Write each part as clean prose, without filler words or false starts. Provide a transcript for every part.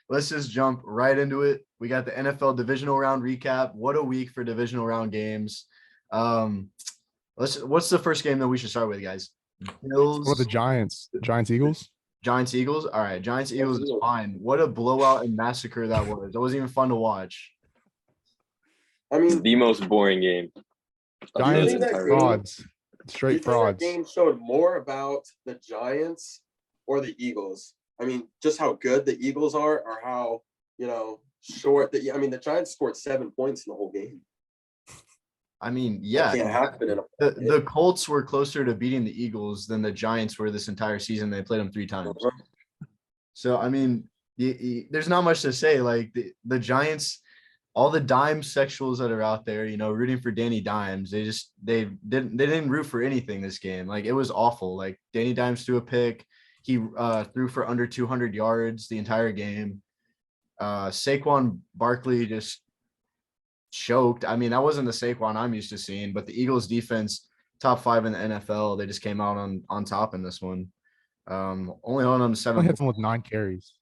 let's just jump right into it. We got the NFL Divisional Round recap. What a week for Divisional Round games. What's the first game that we should start with, guys? What are the Bills, Giants? Giants, Eagles? Giants, Eagles. All right, Giants, Eagles is fine. What a blowout and massacre that was. It wasn't even fun to watch. I mean, The most boring game. Giants think that game- frauds. do you Straight think that frauds. game showed more about the Giants or the Eagles? I mean, just how good the Eagles are, or how short the. I mean, the Giants scored 7 points in the whole game. I mean, That yeah, can't happen in a. the Colts were closer to beating the Eagles than the Giants were this entire season. They played them 3 times. So, I mean, there's not much to say. Like the Giants, all the dime sexuals that are out there, rooting for Danny Dimes, they didn't root for anything this game. Like, it was awful. Like, Danny Dimes threw a pick. He threw for under 200 yards the entire game. Saquon Barkley just choked. I mean, that wasn't the Saquon I'm used to seeing, but the Eagles defense, top 5 in the NFL, they just came out on top in this one. Only on them 7. Only hit someone with 9 carries.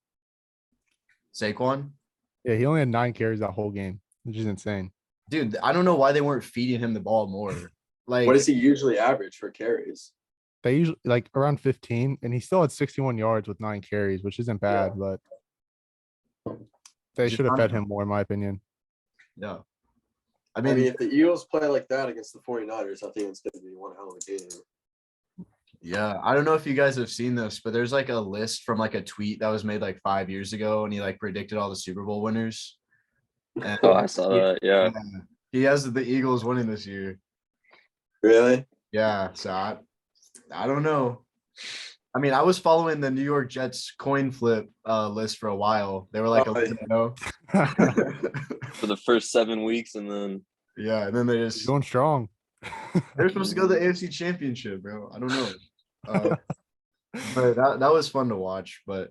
Saquon? Yeah, he only had 9 carries that whole game, which is insane. Dude, I don't know why they weren't feeding him the ball more. Like, What does he usually average for carries? They usually like around 15, and he still had 61 yards with 9 carries, which isn't bad, but they should have fed him more, in my opinion. Yeah. I mean, if the Eagles play like that against the 49ers, I think it's going to be one hell of a game. Yeah, I don't know if you guys have seen this, but there's like a list from like a tweet that was made like 5 years ago, and he like predicted all the Super Bowl winners. And Oh, I saw that. Yeah. he has the Eagles winning this year. Really? Yeah, so I don't know. I mean, I was following the New York Jets coin flip list for a while. They were like, For the first 7 weeks, and then yeah, and then they just Going strong. they're supposed to go to the AFC Championship, bro. I don't know. But that was fun to watch. But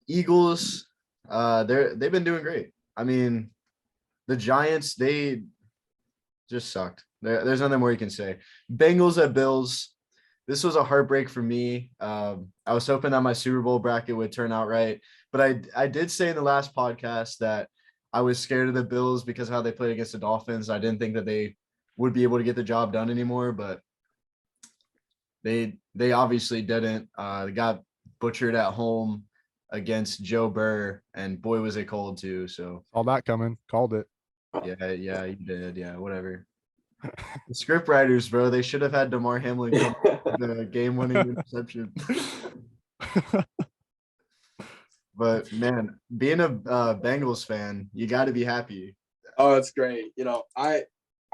Eagles, they've been doing great. I mean, the Giants, they just sucked. There's nothing more you can say. Bengals at Bills. This was a heartbreak for me. I was hoping that my Super Bowl bracket would turn out right, but I did say in the last podcast that I was scared of the Bills because of how they played against the Dolphins. I didn't think that they would be able to get the job done anymore, but they obviously didn't. They got butchered at home against Joe Burr, and boy was it cold too. So All that coming. Called it. yeah, you did. Yeah, whatever. The script writers, bro, they should have had DeMar Hamlin come the game-winning interception. But man, being a Bengals fan, you got to be happy. Oh, it's great.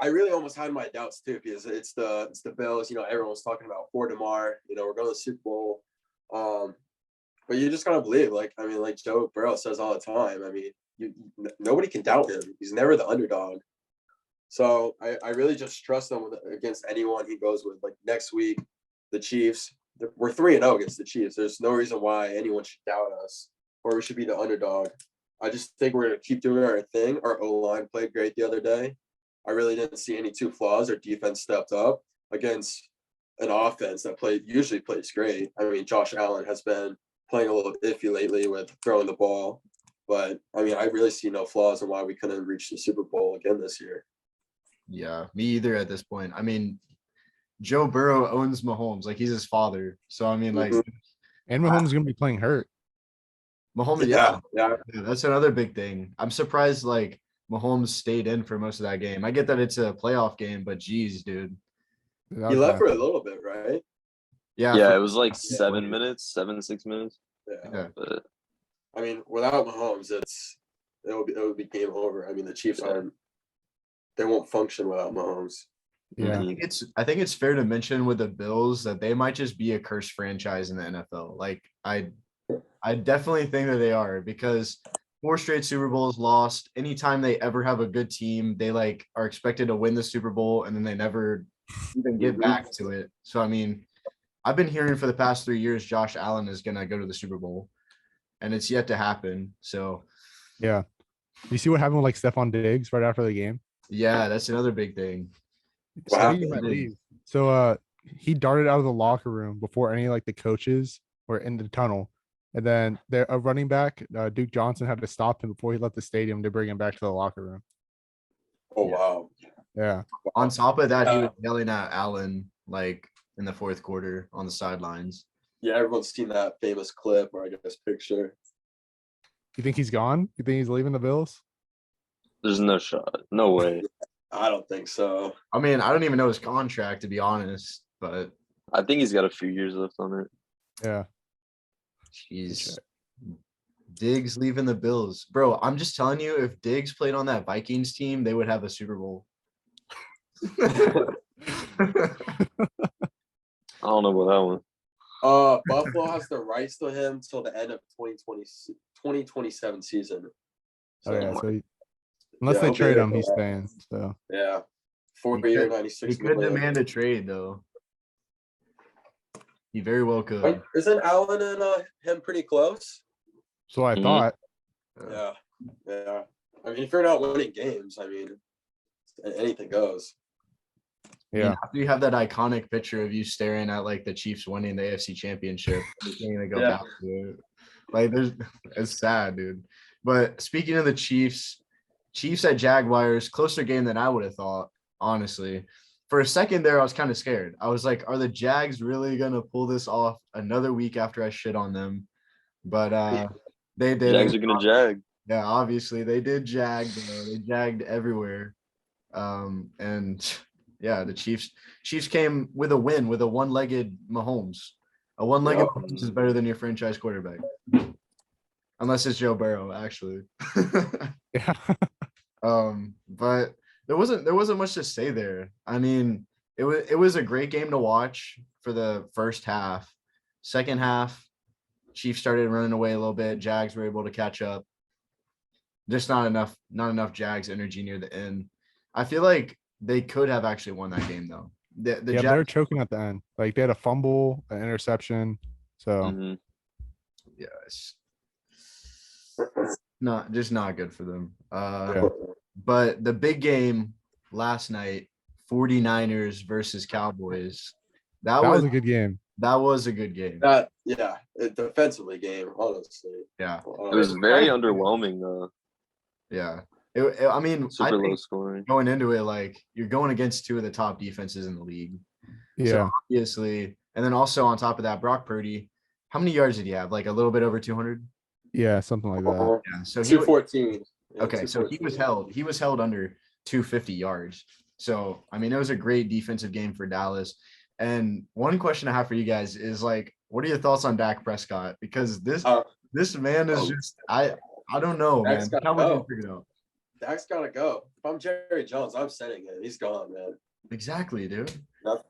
I really almost had my doubts too, because it's the Bills. Everyone was talking about for DeMar. We're going to the Super Bowl. But you just gotta believe. Like Joe Burrow says all the time. I mean, nobody can doubt him. He's never the underdog. So I really just trust him against anyone he goes with. Like next week, the Chiefs. We're 3-0 against the Chiefs. There's no reason why anyone should doubt us, or we should be the underdog. I just think we're gonna keep doing our thing. Our O-line played great the other day. I really didn't see any two flaws. Our defense stepped up against an offense that usually plays great. I mean, Josh Allen has been playing a little iffy lately with throwing the ball, but I mean, I really see no flaws in why we couldn't reach the Super Bowl again this year. Yeah, me either at this point. I mean, Joe Burrow owns Mahomes, like he's his father. So I mean, like, And Mahomes is gonna be playing hurt. Mahomes, Yeah. that's another big thing. I'm surprised like Mahomes stayed in for most of that game. I get that it's a playoff game, but geez, dude. He left for a little bit, right? Yeah, it was like 7 minutes, 6 minutes. Yeah. But I mean, without Mahomes, it would be game over. I mean, the Chiefs they won't function without Mahomes. Yeah. I think it's fair to mention with the Bills that they might just be a cursed franchise in the NFL. Like I definitely think that they are, because 4 straight Super Bowls lost. Anytime they ever have a good team, they like are expected to win the Super Bowl, and then they never even get back to it. So I mean, I've been hearing for the past 3 years Josh Allen is gonna go to the Super Bowl, and it's yet to happen. So Yeah. You see what happened with like Stephon Diggs right after the game? yeah, that's another big thing. Wow. He might leave. So he darted out of the locker room before any like the coaches were in the tunnel, And then there a running back, Duke Johnson, had to stop him before he left the stadium to bring him back to the locker room. Oh Yeah. wow. Yeah. On top of that, he was Yeah. yelling at Allen like in the fourth quarter on the sidelines. Yeah, everyone's seen that famous clip or I guess picture. You think he's gone? You think he's leaving the Bills? There's no shot. No way. I don't think so. I mean, I don't even know his contract to be honest, but I think he's got a few years left on it. Yeah. jeez. Diggs leaving the Bills. Bro, I'm just telling you, if Diggs played on that Vikings team, they would have a Super Bowl. I don't know about that one. Buffalo has the rights to him till the end of 2027 season. Oh yeah. So, So unless Yeah, they he'll be trade there him, for he's that. staying. So yeah. He 4-year, could- 96 He could million. demand a trade though. He very well could. Wait, isn't Allen and him pretty close? so I Mhm. thought. Yeah. Yeah. I mean, if you're not winning games, I mean, anything goes. Yeah. After you have that iconic picture of you staring at like the Chiefs winning the AFC Championship, you're gonna go Yeah. back to it. Like it's sad, dude. But speaking of the Chiefs at Jaguars, closer game than I would have thought, honestly. For a second there, I was kind of scared. I was like, are the Jags really gonna pull this off another week after I shit on them? But they did. Jags are gonna jag. Yeah, obviously they did jag. They jagged everywhere. And yeah, the Chiefs came with a win with a one-legged Mahomes. A one-legged Yeah. Mahomes is better than your franchise quarterback. Unless it's Joe Burrow, actually. Yeah. But there wasn't much to say there. I mean, it was a great game to watch for the first half. Second half, Chiefs started running away a little bit. Jags were able to catch up. Just not enough Jags energy near the end. I feel like they could have actually won that game though. The Yeah, they were Jags, choking at the end. Like they had a fumble, an interception. So Mhm. yeah, it's not good for them. Yeah. But the big game last night, 49ers versus Cowboys. that was a good game. That was a good game. Defensively game, honestly. Yeah. It was very underwhelming though. Yeah. I mean, I Super low think scoring. going into it, like you're going against two of the top defenses in the league. Yeah. So obviously, and then also on top of that, Brock Purdy, how many yards did he have? Like a little bit over 200? Yeah, something like that. Yeah. So 214. Yeah, okay, so he was held under 250 yards. So I mean, it was a great defensive game for Dallas. And one question I have for you guys is like, what are your thoughts on Dak Prescott? Because this man is just I don't know, man. Dak's gotta How would you go. figure it out? Dak's gotta go. If I'm Jerry Jones, I'm sending him. He's gone, man. Exactly, dude.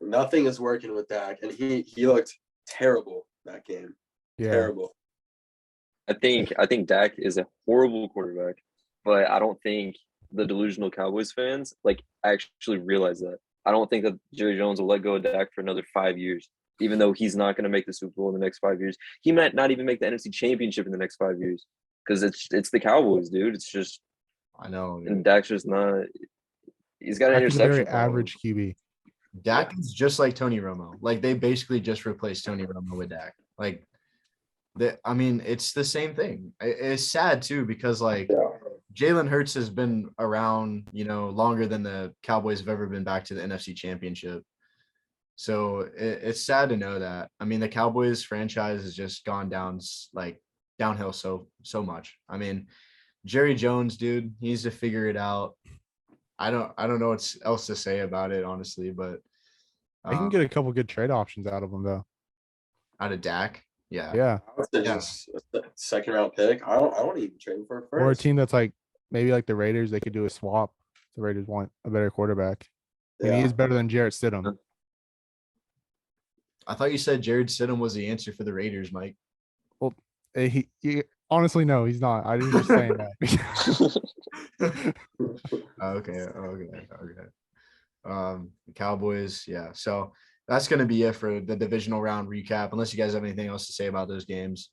Nothing is working with Dak, and he looked terrible that game. Yeah. Terrible. I think Dak is a horrible quarterback, but I don't think the delusional Cowboys fans like actually realize that. I don't think that Jerry Jones will let go of Dak for another 5 years, even though he's not going to make the Super Bowl in the next 5 years. He might not even make the NFC Championship in the next 5 years because it's the Cowboys, dude. It's just I know. Dude. and Dak's just not. He's got an Dak is a very interception problem. average QB. Dak is just like Tony Romo. Like they basically just replaced Tony Romo with Dak. Like I mean, it's the same thing. It's sad too because like Jalen Hurts has been around, longer than the Cowboys have ever been back to the NFC Championship. So it's sad to know that. I mean, the Cowboys franchise has just gone down like downhill so much. I mean, Jerry Jones, dude, he needs to figure it out. I don't know what else to say about it, honestly, but They can get a couple good trade options out of them though. out of Dak. Yeah. Yeah. I would say just a second round pick. I don't even trade him for a first. Or a team that's like maybe like the Raiders, they could do a swap. The Raiders want a better quarterback. And he is better than Jarrett Stidham. I thought you said Jared Stidham was the answer for the Raiders, Mike. Well, he honestly no, he's not. I was just saying that. Okay. Cowboys, yeah. So that's gonna be it for the divisional round recap. Unless you guys have anything else to say about those games.